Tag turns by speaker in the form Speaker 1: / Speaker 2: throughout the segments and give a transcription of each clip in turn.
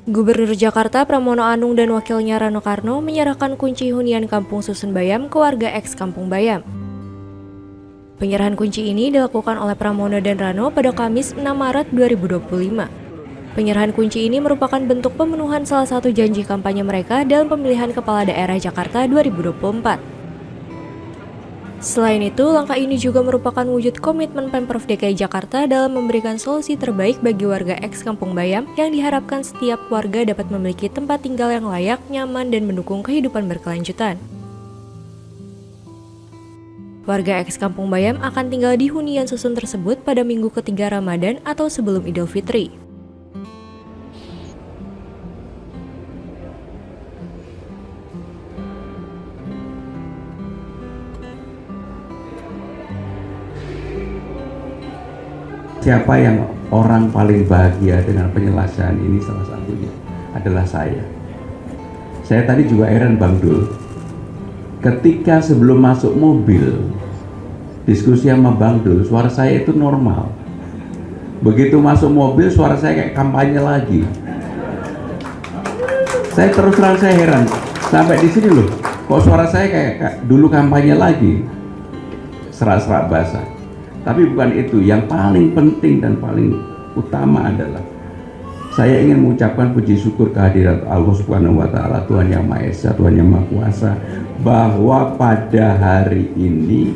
Speaker 1: Gubernur Jakarta Pramono Anung dan wakilnya Rano Karno menyerahkan kunci hunian Kampung Susun Bayam ke warga eks Kampung Bayam. Penyerahan kunci ini dilakukan oleh Pramono dan Rano pada Kamis 6 Maret 2025. Penyerahan kunci ini merupakan bentuk pemenuhan salah satu janji kampanye mereka dalam pemilihan Kepala Daerah Jakarta 2024. Selain itu, langkah ini juga merupakan wujud komitmen Pemprov DKI Jakarta dalam memberikan solusi terbaik bagi warga eks Kampung Bayam yang diharapkan setiap warga dapat memiliki tempat tinggal yang layak, nyaman, dan mendukung kehidupan berkelanjutan. Warga eks Kampung Bayam akan tinggal di hunian susun tersebut pada minggu ketiga Ramadan atau sebelum Idul Fitri.
Speaker 2: Siapa yang orang paling bahagia dengan penyelesaian ini salah satunya adalah saya. Saya tadi juga heran Bang Dul. Ketika sebelum masuk mobil, diskusi sama Bang Dul, suara saya itu normal. Begitu masuk mobil, suara saya kayak kampanye lagi. Saya terus terang saya heran. Sampai di sini loh, kok suara saya kayak dulu kampanye lagi. Serak-serak basah. Tapi bukan itu, yang paling penting dan paling utama adalah saya ingin mengucapkan puji syukur kehadirat Allah Subhanahu wa Ta'ala, Tuhan Yang Maha Esa, Tuhan Yang Maha Kuasa, bahwa pada hari ini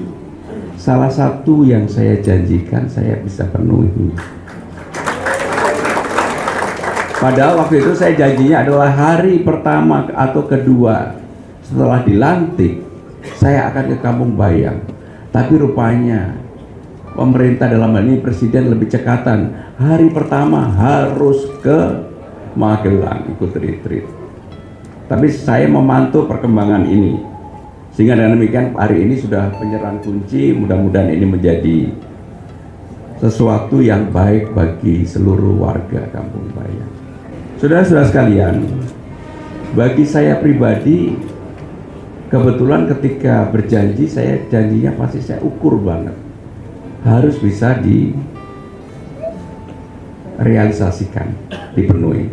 Speaker 2: salah satu yang saya janjikan saya bisa penuhi. Padahal waktu itu saya janjinya adalah hari pertama atau kedua setelah dilantik saya akan ke Kampung Bayam. Tapi rupanya pemerintah dalam hal ini presiden lebih cekatan. Hari pertama harus ke Magelang ikut retreat. Tapi saya memantau perkembangan ini. Sehingga dengan demikian hari ini sudah penyerahan kunci, mudah-mudahan ini menjadi sesuatu yang baik bagi seluruh warga Kampung Bayam. Saudara-saudara sekalian, bagi saya pribadi kebetulan ketika berjanji saya janjinya pasti saya ukur banget. Harus bisa direalisasikan, dipenuhi.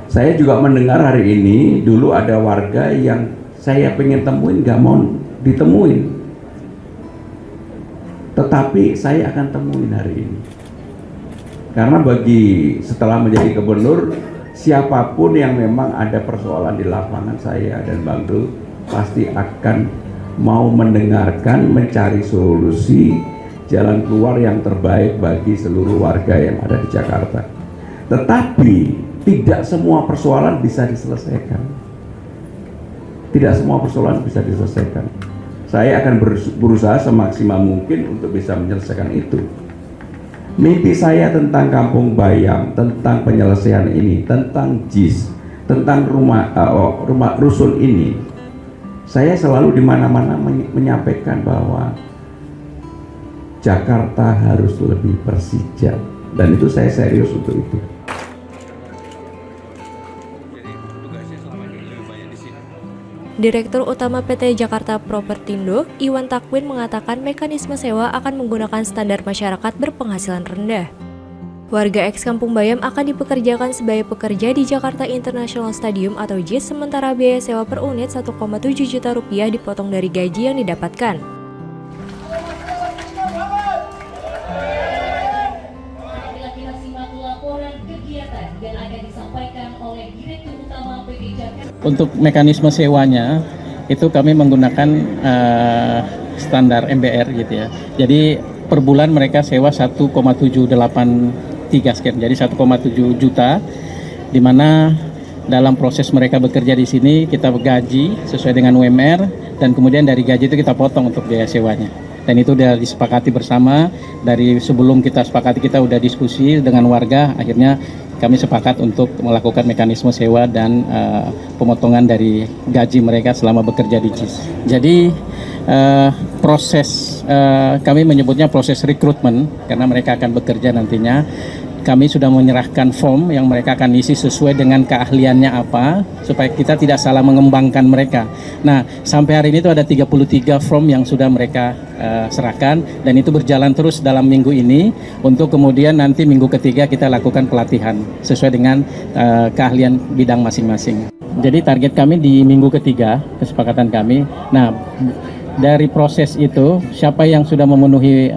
Speaker 2: Saya juga mendengar hari ini dulu ada warga yang saya pengen temuin gak mau ditemuin, tetapi saya akan temuin hari ini karena bagi setelah menjadi gubernur, siapapun yang memang ada persoalan di lapangan, saya dan Bang Dul pasti akan mau mendengarkan, mencari solusi jalan keluar yang terbaik bagi seluruh warga yang ada di Jakarta. Tetapi tidak semua persoalan bisa diselesaikan. Tidak semua persoalan bisa diselesaikan. Saya akan berusaha semaksimal mungkin untuk bisa menyelesaikan itu. Mimpi saya tentang Kampung Bayam, tentang penyelesaian ini, tentang JIS, tentang rumah rusun ini, saya selalu di mana-mana menyampaikan bahwa Jakarta harus lebih Persija, dan itu saya serius untuk itu.
Speaker 1: Direktur Utama PT Jakarta Propertindo, Iwan Takwin mengatakan mekanisme sewa akan menggunakan standar masyarakat berpenghasilan rendah. Warga eks Kampung Bayam akan dipekerjakan sebagai pekerja di Jakarta International Stadium atau JIS, sementara biaya sewa per unit 1,7 juta rupiah dipotong dari gaji yang didapatkan.
Speaker 3: Untuk mekanisme sewanya itu kami menggunakan standar MBR gitu ya. Jadi per bulan mereka sewa 1,783 sekian. Jadi 1,7 juta, di mana dalam proses mereka bekerja di sini kita gaji sesuai dengan UMR, dan kemudian dari gaji itu kita potong untuk biaya sewanya. Dan itu sudah disepakati bersama. Dari sebelum kita sepakati, kita udah diskusi dengan warga, akhirnya kami sepakat untuk melakukan mekanisme sewa dan pemotongan dari gaji mereka selama bekerja di JIS. Jadi proses kami menyebutnya proses rekrutmen, karena mereka akan bekerja nantinya. kami sudah menyerahkan form yang mereka akan isi sesuai dengan keahliannya apa, supaya kita tidak salah mengembangkan mereka. Nah, sampai hari ini itu ada 33 form yang sudah mereka serahkan, dan itu berjalan terus dalam minggu ini, untuk kemudian nanti minggu ketiga kita lakukan pelatihan sesuai dengan keahlian bidang masing-masing. Jadi target kami di minggu ketiga, kesepakatan kami. Nah, dari proses itu, siapa yang sudah memenuhi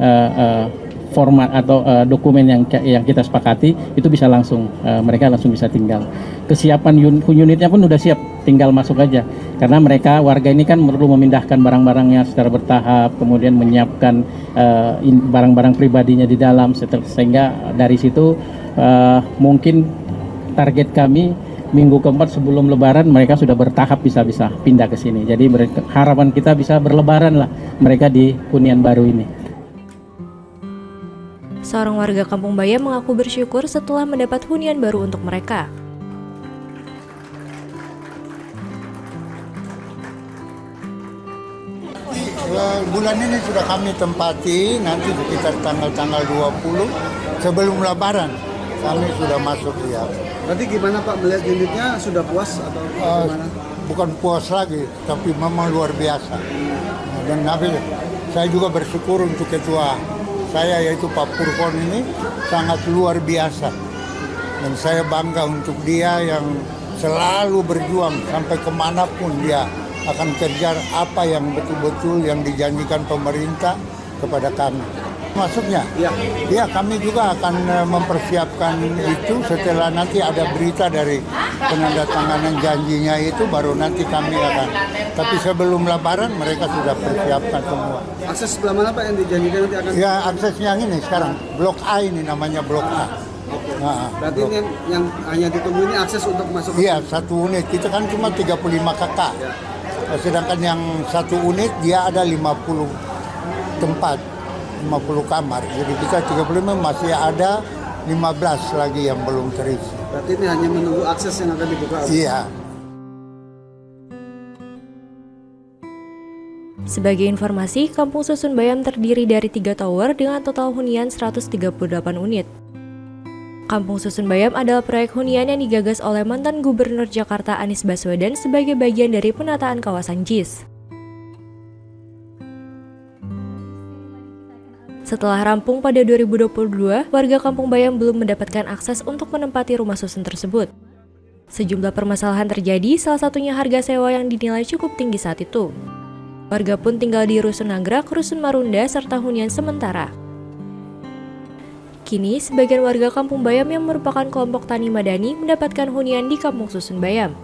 Speaker 3: format atau dokumen yang kita sepakati, itu bisa langsung, mereka langsung bisa tinggal. Kesiapan unitnya pun sudah siap, tinggal masuk aja. Karena mereka, warga ini kan perlu memindahkan barang-barangnya secara bertahap, kemudian menyiapkan barang-barang pribadinya di dalam, sehingga dari situ mungkin target kami minggu keempat sebelum lebaran mereka sudah bertahap bisa pindah ke sini. Jadi harapan kita bisa berlebaran lah mereka di hunian baru ini.
Speaker 1: Seorang warga Kampung Bayam mengaku bersyukur setelah mendapat hunian baru untuk mereka.
Speaker 4: Bulan ini sudah kami tempati, nanti sekitar tanggal 20 sebelum lebaran kami sudah masuk ya.
Speaker 5: Berarti gimana Pak melihat unitnya, sudah puas atau gimana?
Speaker 4: Bukan puas lagi, tapi memang luar biasa. Dan saya juga bersyukur untuk ketua saya yaitu Pak Purkon ini sangat luar biasa. Dan saya bangga untuk dia yang selalu berjuang sampai kemanapun dia akan kejar apa yang betul-betul yang dijanjikan pemerintah kepada kami. Maksudnya, ya kami juga akan mempersiapkan itu setelah nanti ada berita dari penandatanganan janjinya itu, baru nanti kami akan. Tapi sebelum lebaran mereka sudah persiapkan semua.
Speaker 5: Akses sebelah mana Pak yang dijanjikan nanti akan?
Speaker 4: Ya aksesnya ini sekarang, Blok A ini namanya Blok A. Nah,
Speaker 5: berarti ini yang hanya ditunggu ini akses untuk masuk?
Speaker 4: Iya, satu unit. Kita kan cuma 35 kakak. Sedangkan yang satu unit dia ada 50 tempat. 50 kamar, jadi kita 35 masih ada 15 lagi yang belum terisi.
Speaker 5: Berarti ini hanya menunggu akses yang akan dibuka?
Speaker 4: Iya.
Speaker 1: Sebagai informasi, Kampung Susun Bayam terdiri dari 3 tower dengan total hunian 138 unit. Kampung Susun Bayam adalah proyek hunian yang digagas oleh mantan Gubernur Jakarta Anies Baswedan sebagai bagian dari penataan kawasan JIS. Setelah rampung pada 2022, warga Kampung Bayam belum mendapatkan akses untuk menempati rumah susun tersebut. Sejumlah permasalahan terjadi, salah satunya harga sewa yang dinilai cukup tinggi saat itu. Warga pun tinggal di Rusun Nagrak, Rusun Marunda, serta hunian sementara. Kini, sebagian warga Kampung Bayam yang merupakan kelompok tani madani mendapatkan hunian di Kampung Susun Bayam.